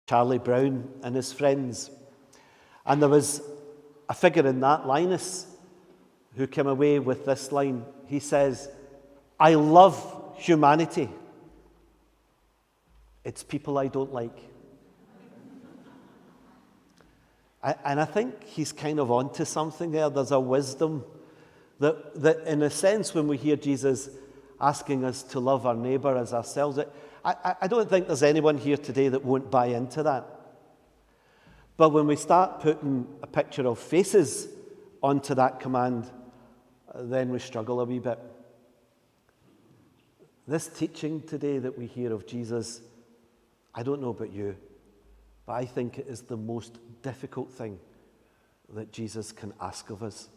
Charlie Brown and his friends. And there was a figure in that, Linus, who came away with this line. He says, "I love humanity. It's people I don't like." And I think he's kind of onto something there. There's a wisdom that in a sense, when we hear Jesus asking us to love our neighbour as ourselves, I don't think there's anyone here today that won't buy into that. But when we start putting a picture of faces onto that command, then we struggle a wee bit. This teaching today that we hear of Jesus, I don't know about you, but I think it is the most difficult thing that Jesus can ask of us.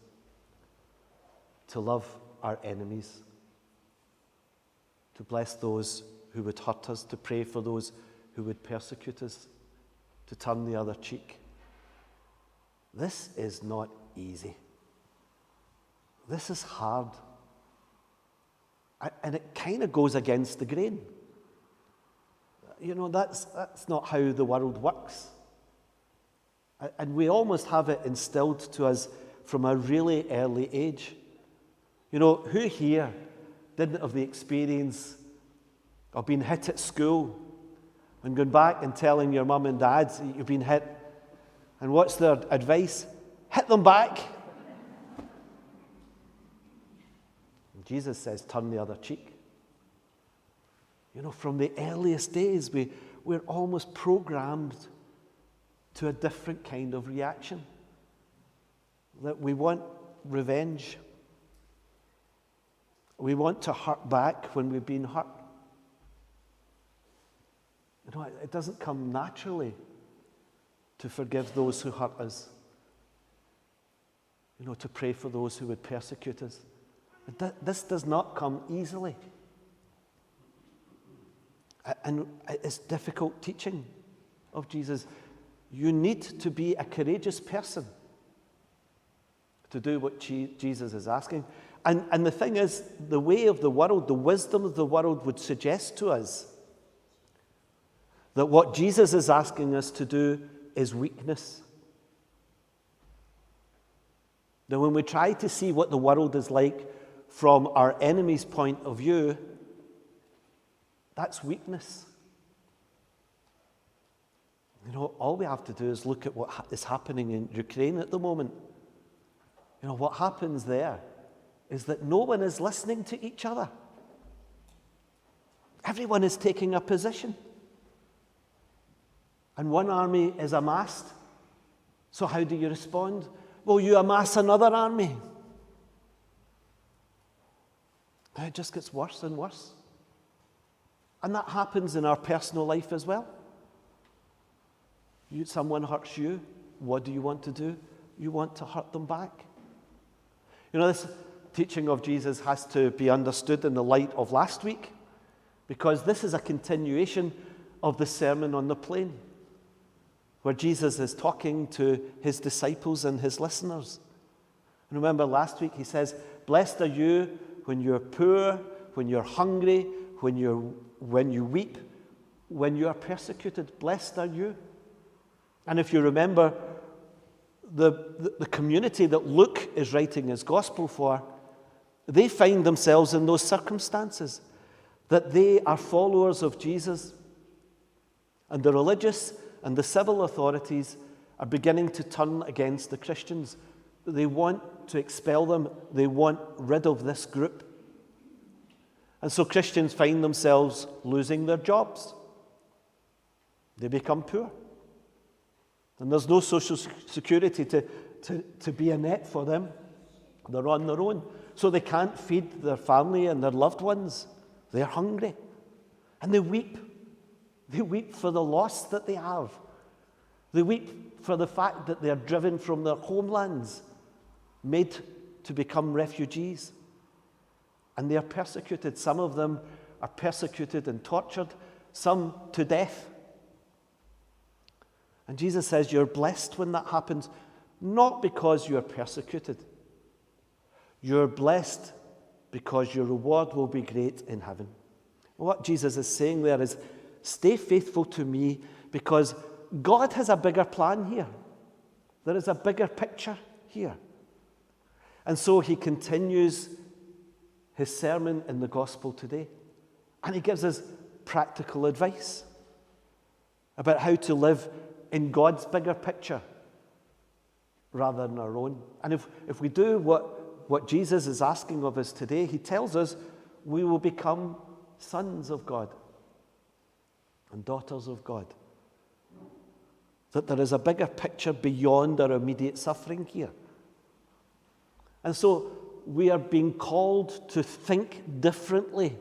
To love our enemies, to bless those who would hurt us, to pray for those who would persecute us, to turn the other cheek. This is not easy. This is hard. And it kind of goes against the grain. You know, that's not how the world works. And we almost have it instilled to us from a really early age. You know, who here didn't have the experience of being hit at school and going back and telling your mum and dad you've been hit? And what's their advice? Hit them back. And Jesus says, turn the other cheek. You know, from the earliest days, we're almost programmed to a different kind of reaction. That we want revenge. We want to hurt back when we've been hurt. You know, it doesn't come naturally to forgive those who hurt us. You know, to pray for those who would persecute us. This does not come easily. And it's difficult teaching of Jesus. You need to be a courageous person to do what Jesus is asking. And the thing is, the way of the world, the wisdom of the world would suggest to us that what Jesus is asking us to do is weakness. Now, when we try to see what the world is like from our enemy's point of view, that's weakness. You know, all we have to do is look at what is happening in Ukraine at the moment. You know, what happens there is that no one is listening to each other. Everyone is taking a position. And one army is amassed. So how do you respond? Well, you amass another army. And it just gets worse and worse. And that happens in our personal life as well. Someone hurts you. What do you want to do? You want to hurt them back. You know, this teaching of Jesus has to be understood in the light of last week, because this is a continuation of the Sermon on the Plain, where Jesus is talking to his disciples and his listeners. And remember last week he says, blessed are you when you're poor, when you're hungry, when you weep, when you are persecuted. Blessed are you. And if you remember, the community that Luke is writing his gospel for, they find themselves in those circumstances, that they are followers of Jesus. And the religious and the civil authorities are beginning to turn against the Christians. They want to expel them. They want rid of this group. And so Christians find themselves losing their jobs. They become poor. And there's no social security to be a net for them. They're on their own. So they can't feed their family and their loved ones. They're hungry. And they weep. They weep for the loss that they have. They weep for the fact that they're driven from their homelands, made to become refugees. And they are persecuted. Some of them are persecuted and tortured, some to death. And Jesus says you're blessed when that happens, not because you're persecuted. You're blessed because your reward will be great in heaven. What Jesus is saying there is, stay faithful to me, because God has a bigger plan here. There is a bigger picture here. And so he continues his sermon in the gospel today. And he gives us practical advice about how to live in God's bigger picture rather than our own. And if we do what Jesus is asking of us today, he tells us we will become sons of God and daughters of God. That there is a bigger picture beyond our immediate suffering here. And so we are being called to think differently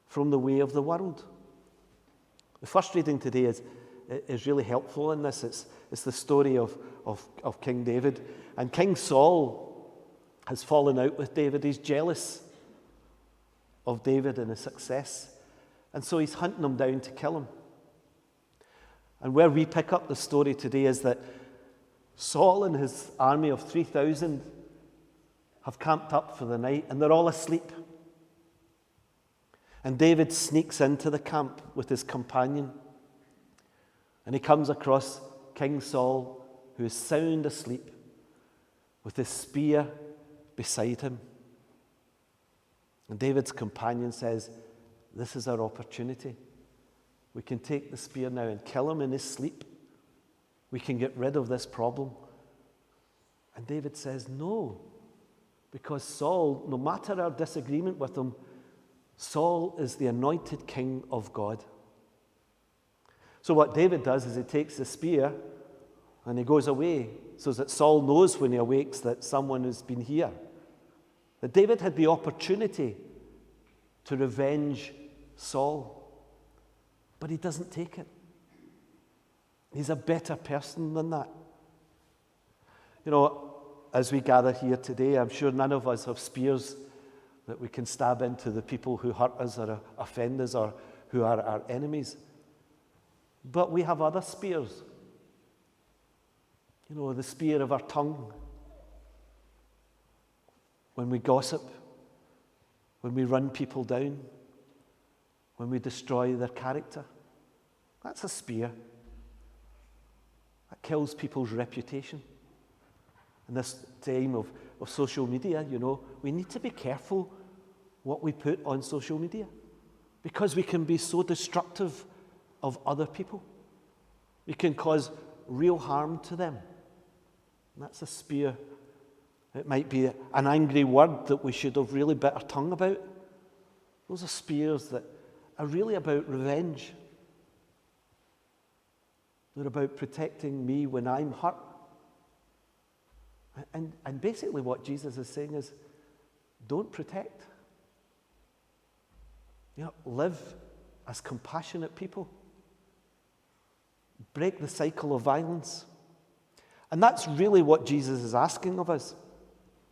from the way of the world. The first reading today is really helpful in this. It's the story of King David. And King Saul has fallen out with David. He's jealous of David and his success. And so he's hunting him down to kill him. And where we pick up the story today is that Saul and his army of 3,000 have camped up for the night, and they're all asleep. And David sneaks into the camp with his companion, and he comes across King Saul, who is sound asleep, with his spear beside him. And David's companion says, "This is our opportunity. We can take the spear now and kill him in his sleep. We can get rid of this problem." And David says, "No, because Saul, no matter our disagreement with him, Saul is the anointed king of God." So what David does is he takes the spear and he goes away so that Saul knows when he awakes that someone has been here. That David had the opportunity to revenge Saul, but he doesn't take it. He's a better person than that. You know, as we gather here today, I'm sure none of us have spears that we can stab into the people who hurt us or offend us or who are our enemies. But we have other spears. You know, the spear of our tongue. When we gossip, when we run people down, when we destroy their character. That's a spear. That kills people's reputation. In this time of social media, you know, we need to be careful what we put on social media because we can be so destructive of other people. We can cause real harm to them. And that's a spear. It might be an angry word that we should have really bit our tongue about. Those are spears that are really about revenge. They're about protecting me when I'm hurt. And basically what Jesus is saying is, don't protect. You know, live as compassionate people. Break the cycle of violence. And that's really what Jesus is asking of us.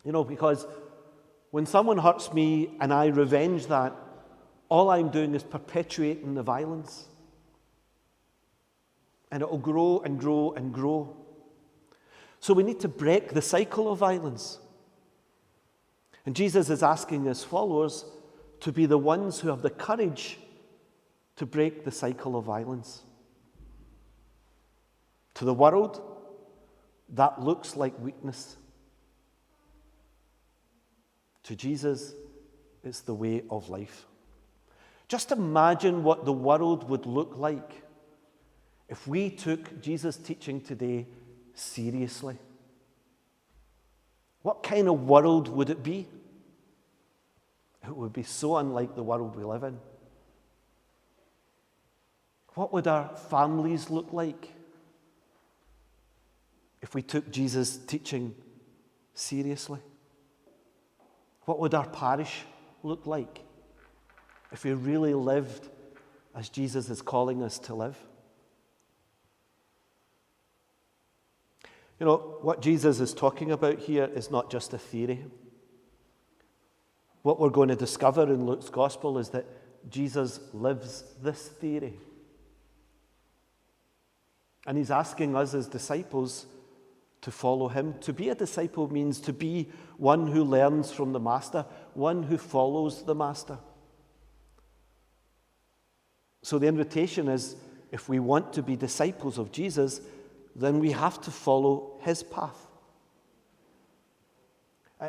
You know, because when someone hurts me and I revenge that, all I'm doing is perpetuating the violence. And it will grow and grow and grow. So we need to break the cycle of violence. And Jesus is asking his followers to be the ones who have the courage to break the cycle of violence. To the world, that looks like weakness. To Jesus, it's the way of life. Just imagine what the world would look like if we took Jesus' teaching today seriously. What kind of world would it be? It would be so unlike the world we live in. What would our families look like if we took Jesus' teaching seriously? What would our parish look like if we really lived as Jesus is calling us to live? You know, what Jesus is talking about here is not just a theory. What we're going to discover in Luke's gospel is that Jesus lives this theory. And he's asking us as disciples to follow him. To be a disciple means to be one who learns from the master, one who follows the master. So the invitation is if we want to be disciples of Jesus, then we have to follow his path.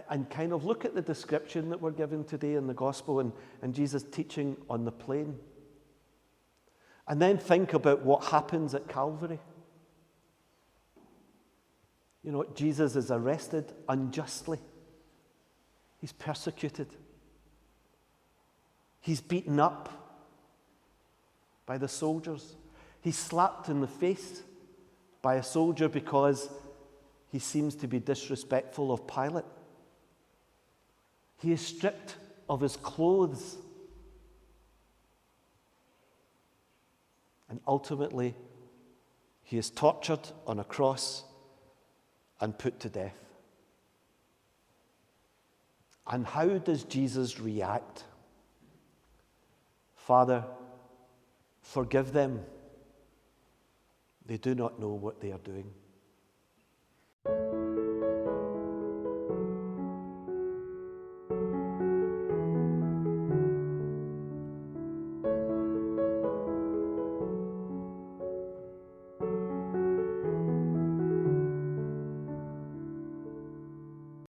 And kind of look at the description that we're given today in the gospel and Jesus teaching on the plain. And then think about what happens at Calvary. You know, Jesus is arrested unjustly. He's persecuted. He's beaten up by the soldiers. He's slapped in the face by a soldier because he seems to be disrespectful of Pilate. He is stripped of his clothes. And ultimately, he is tortured on a cross and put to death. And how does Jesus react? Father, forgive them. They do not know what they are doing.